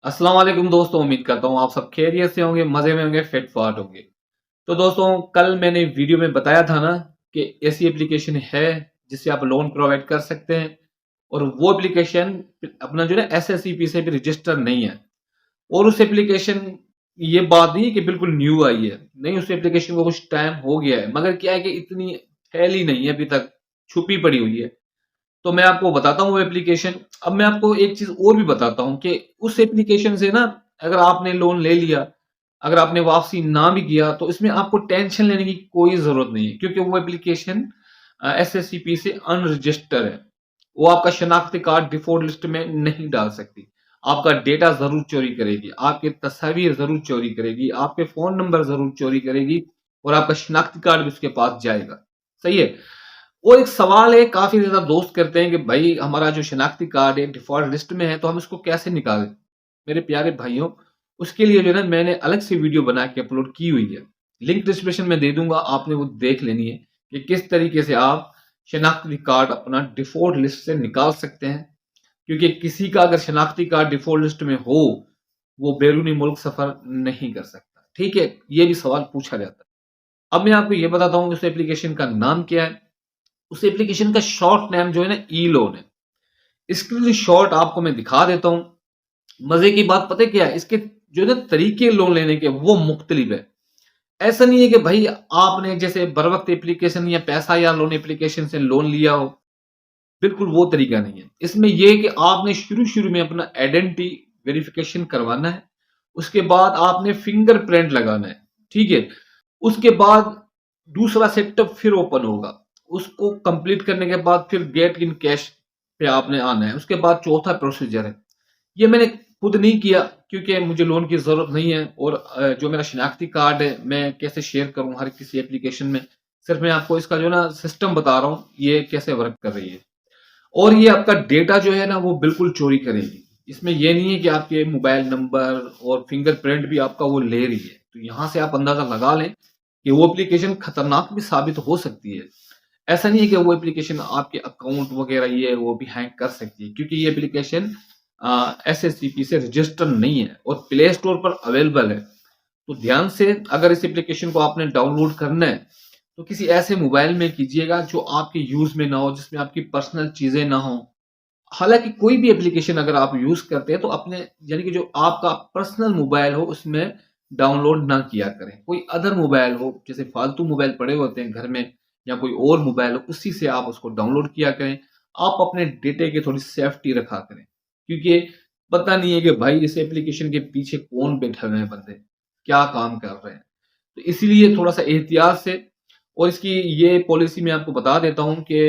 अस्सलाम वालेकुम दोस्तों, उम्मीद करता हूँ आप सब खैरियत से होंगे, मज़े में होंगे, फिट फाट होंगे। तो दोस्तों, कल मैंने वीडियो में बताया था ना कि ऐसी एप्लीकेशन है जिससे आप लोन प्रोवाइड कर सकते हैं और वो एप्लीकेशन अपना जो है ना एसएससीपी से भी रजिस्टर नहीं है। और उस एप्लीकेशन ये बात नहीं है कि बिल्कुल न्यू आई है, नहीं, उस एप्लीकेशन को कुछ टाइम हो गया है, मगर क्या है कि इतनी फैली नहीं है अभी तक, छुपी पड़ी हुई है। तो मैं आपको बताता हूँ वो एप्लीकेशन। अब मैं आपको एक चीज़ और भी बताता हूँ कि उस एप्लीकेशन से ना, अगर आपने लोन ले लिया, अगर आपने वापसी ना भी किया, तो इसमें आपको टेंशन लेने की कोई ज़रूरत नहीं है, क्योंकि वो एप्लीकेशन एसएससीपी से अनरजिस्टर है। वो आपका शनाख्ती कार्ड डिफ़ॉल्ट लिस्ट में नहीं डाल सकती। आपका डेटा ज़रूर चोरी करेगी, आपकी तस्वीर ज़रूर चोरी करेगी, आपके फ़ोन नंबर ज़रूर चोरी करेगी और आपका शनाख्ती कार्ड भी उसके पास जाएगा। सही है? वो एक सवाल है, काफ़ी ज़्यादा दोस्त करते हैं कि भाई हमारा जो शनाख्ती कार्ड है डिफ़ॉल्ट लिस्ट में है, तो हम इसको कैसे निकालें? मेरे प्यारे भाइयों, उसके लिए जो है ना मैंने अलग से वीडियो बना के अपलोड की हुई है। लिंक डिस्क्रिप्शन में दे दूँगा, आपने वो देख लेनी है कि किस तरीके से आप शनाख्ती कार्ड अपना डिफ़ॉल्ट लिस्ट से निकाल सकते हैं। क्योंकि किसी का अगर शनाख्ती कार्ड डिफ़ॉल्ट लिस्ट में हो, वो बैरूनी मुल्क सफ़र नहीं कर सकता। ठीक है? ये भी सवाल पूछा जाता है। अब मैं आपको ये बताता हूँ उस एप्लीकेशन का नाम क्या है? उस एप्लीकेशन का शॉर्ट नेम जो है ना ई लोन है। इसकी शॉर्ट आपको मैं दिखा देता हूँ। मजे की बात पता है क्या है? इसके जो है ना तरीके लोन लेने के वो मुख्तलिफ है। ऐसा नहीं है कि भाई आपने जैसे बर वक्त एप्लीकेशन या पैसा या लोन एप्लीकेशन से लोन लिया हो, बिल्कुल वो तरीका नहीं है। इसमें ये है कि आपने शुरू-शुरू में अपना आइडेंटिटी वेरिफिकेशन करवाना है। उसके बाद आपने फिंगरप्रिंट लगाना है, ठीक है? उसके बाद दूसरा सेटअप फिर ओपन होगा। उसको कंप्लीट करने के बाद फिर गेट इन कैश पे आपने आना है। उसके बाद चौथा प्रोसीजर है। ये मैंने खुद नहीं किया क्योंकि मुझे लोन की ज़रूरत नहीं है और जो मेरा शनाख्ती कार्ड है, मैं कैसे शेयर करूँ हर किसी एप्लीकेशन में। सिर्फ़ मैं आपको इसका जो है ना सिस्टम बता रहा हूँ, ये कैसे वर्क कर रही है। और ये आपका डेटा जो है ना वो बिल्कुल चोरी करेगी। इसमें ये नहीं है कि आपके मोबाइल नंबर और फिंगरप्रिंट भी आपका वो ले रही है। तो यहाँ से आप अंदाज़ा लगा लें कि वो एप्लीकेशन खतरनाक भी साबित हो सकती है। ऐसा नहीं है कि वो एप्लीकेशन आपके अकाउंट वगैरह ये वो भी हैक कर सकती है, क्योंकि ये एप्लीकेशन एसएससीपी से रजिस्टर नहीं है और प्ले स्टोर पर अवेलेबल है। तो ध्यान से अगर इस एप्लीकेशन को आपने डाउनलोड करना है, तो किसी ऐसे मोबाइल में कीजिएगा जो आपके यूज़ में ना हो, जिसमें आपकी पर्सनल चीज़ें ना हों। हालाँकि कोई भी एप्लीकेशन अगर आप यूज़ करते हैं तो अपने, यानी कि जो आपका पर्सनल मोबाइल हो उसमें डाउनलोड ना किया करें। कोई अदर मोबाइल हो, जैसे फालतू मोबाइल पड़े होते हैं घर में या कोई और मोबाइल हो, उसी से आप उसको डाउनलोड किया करें। आप अपने डेटे की थोड़ी सेफ्टी रखा करें। क्योंकि पता नहीं है कि भाई इस एप्लीकेशन के पीछे कौन बैठे हुए हैं बंदे, क्या काम कर रहे हैं। तो इसीलिए थोड़ा-सा एहतियात से, और इसकी ये पॉलिसी मैं आपको बता देता हूँ कि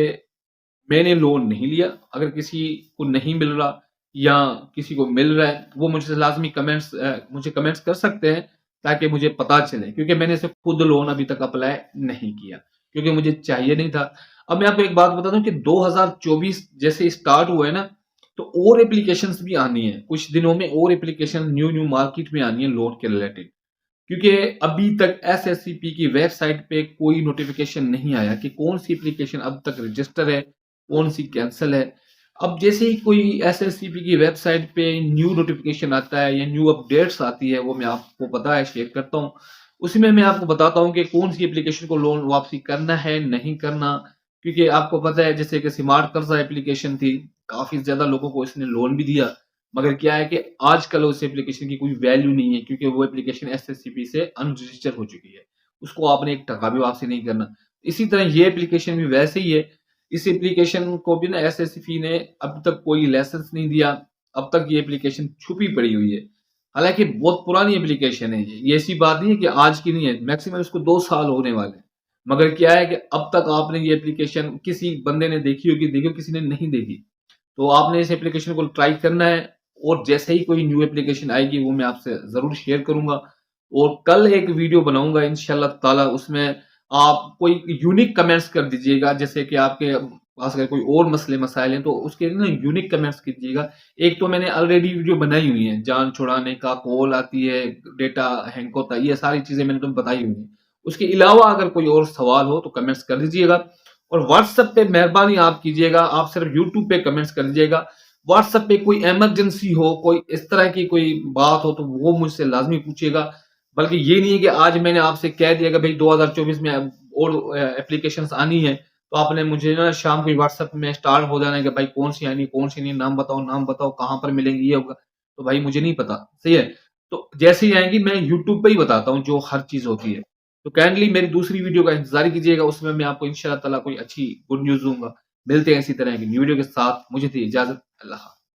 मैंने लोन नहीं लिया। अगर किसी को नहीं मिल रहा या किसी को मिल रहा है, वो मुझसे लाज़मी मुझे कमेंट्स कर सकते हैं ताकि मुझे पता चले, क्योंकि मैंने इसे खुद लोन अभी तक अप्लाई नहीं किया, क्योंकि मुझे चाहिए नहीं था। अब मैं आपको एक बात बता दूँ कि 2024 जैसे स्टार्ट हुआ है ना, तो और एप्लीकेशंस भी आनी है। कुछ दिनों में और एप्लीकेशन न्यू-न्यू मार्केट में आनी है लोन के रिलेटेड। क्योंकि अभी तक एसएससीपी की वेबसाइट पे कोई नोटिफिकेशन नहीं आया कि कौन सी एप्लीकेशन अब तक रजिस्टर है, कौन सी कैंसल है। अब जैसे ही कोई एसएससीपी की वेबसाइट पे न्यू नोटिफिकेशन आता है या न्यू अपडेट्स आती है, वो मैं आपको पता है शेयर करता हूँ। उसी में मैं आपको बताता हूँ कि कौन सी एप्लीकेशन को लोन वापसी करना है, नहीं करना। क्योंकि आपको पता है जैसे कि स्मार्ट कर्ज़ा एप्लीकेशन थी, काफ़ी ज़्यादा लोगों को इसने लोन भी दिया। मगर क्या है कि आजकल उस एप्लीकेशन की कोई वैल्यू नहीं है, क्योंकि वो एप्लीकेशन एसएससीपी से अनरजिस्टर हो चुकी है। उसको आपने 1 टका भी वापसी नहीं करना। इसी तरह ये एप्लीकेशन भी वैसे ही है। इस एप्लीकेशन को भी ना एसएससीपी ने अब तक कोई लाइसेंस नहीं दिया। अब तक ये एप्लीकेशन छुपी पड़ी हुई है। हालाँकि बहुत पुरानी एप्लीकेशन है ये। ये ऐसी बात नहीं है कि आज की नहीं है, मैक्सिमम इसको 2 साल होने वाले हैं। मगर क्या है कि अब तक आपने ये एप्लीकेशन किसी बंदे ने देखी हो, किसी ने नहीं देखी। तो आपने इस एप्लीकेशन को ट्राई करना है और जैसे ही कोई न्यू एप्लीकेशन आएगी वो मैं आपसे ज़रूर शेयर करूँगा। और कल एक वीडियो बनाऊँगा इंशाअल्लाह ताला, उसमें आप कोई यूनिक कमेंट्स कर दीजिएगा, जैसे कि आपके पास अगर कोई और मसले मसाइल हैं तो उसके ना यूनिक कमेंट्स कीजिएगा। एक तो मैंने ऑलरेडी वीडियो बनाई हुई है, जान छुड़ाने का, कॉल आती है, डेटा हैक होता है, ये सारी चीज़ें मैंने तुम्हें बताई हुई हैं। उसके अलावा अगर कोई और सवाल हो तो कमेंट्स कर दीजिएगा। और व्हाट्सएप पे मेहरबानी आप कीजिएगा, आप सिर्फ यूट्यूब पे कमेंट्स कर दीजिएगा। व्हाट्सएप पे कोई इमरजेंसी हो, कोई इस तरह की कोई बात हो तो वो मुझसे लाज़मी पूछिएगा। बल्कि ये नहीं है कि आज मैंने आपसे कह दिया कि भई 2024 में और एप्लीकेशंस आनी है, तो आपने मुझे ना शाम को ही व्हाट्सएप में स्टार्ट हो जाना है कि भाई कौन-सी आनी है, कौन-सी नहीं, नाम बताओ, कहाँ पर मिलेंगी, ये होगा। तो भाई मुझे नहीं पता, सही है? तो जैसे ही आएँगी मैं यूट्यूब पे ही बताता हूँ जो हर चीज़ होती है। तो काइंडली मेरी दूसरी वीडियो का इंतज़ार कीजिएगा, उसमें मैं आपको इंशाअल्लाह ताला कोई अच्छी गुड न्यूज़ दूँगा। मिलते हैं इसी तरह की न्यू वीडियो के साथ, मुझे दीजिए इजाज़त। अल्लाह हाफ़िज़।